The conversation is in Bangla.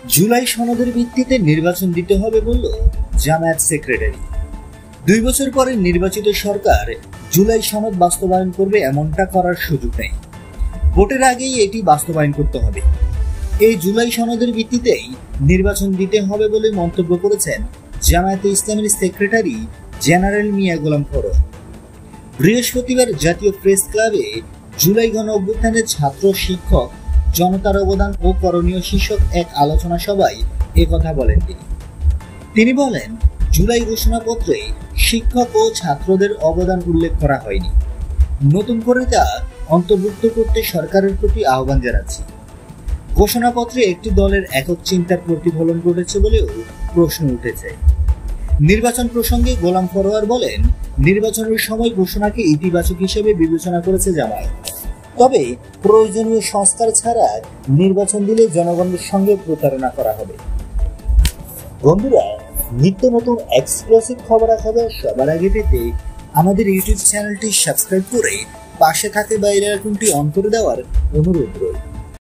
জুলাই সনদের ভিত্তিতে নির্বাচন দিতে হবে বলল জামায়াত সেক্রেটারি। 2 বছর পরে নির্বাচিত সরকার জুলাই সনদ বাস্তবায়ন করবে এমনটা করার সুযোগ নেই। ভোটের আগেই এটি বাস্তবায়ন করতে হবে। এই জুলাই সনদের ভিত্তিতেই নির্বাচন দিতে হবে বলে মন্তব্য করেছেন জামায়াতে ইসলামীর সেক্রেটারি জেনারেল মিয়া গোলাম ফরোয়ার্দ। বৃহস্পতিবার জাতীয় প্রেস ক্লাবে জুলাই গণ অভ্যুত্থানের ছাত্র, শিক্ষক, জনতার অবদান ও করণীয় শীর্ষক এক আলোচনা সভায় একথা বলেন তিনি বলেন, জুলাই ঘোষণাপত্রে শিক্ষক ও ছাত্রদের অবদান উল্লেখ করা হয়নি। নতুন করে তা অন্তর্ভুক্ত করতে সরকারের প্রতি আহ্বান জানাচ্ছি। ঘোষণাপত্রে একটি দলের একক চিন্তার প্রতিফলন ঘটেছে বলেও প্রশ্ন উঠেছে। নির্বাচন প্রসঙ্গে গোলাম ফরোয়ার্দ বলেন, নির্বাচনের সময় ঘোষণাকে ইতিবাচক হিসেবে বিবেচনা করেছে জামায়াত। তবে প্রয়োজনীয় সংস্কার ছাড়া নির্বাচন দিলে জনগণের সঙ্গে প্রতারণা করা হবে। বন্ধুরা, নিত্য নতুন এক্সক্লুসিভ খবরাখবর সবার আগে পেতে আমাদের ইউটিউব চ্যানেলটি সাবস্ক্রাইব করে পাশে থাকা বেল আইকনটি অন করে দেওয়ার অনুরোধ রইল।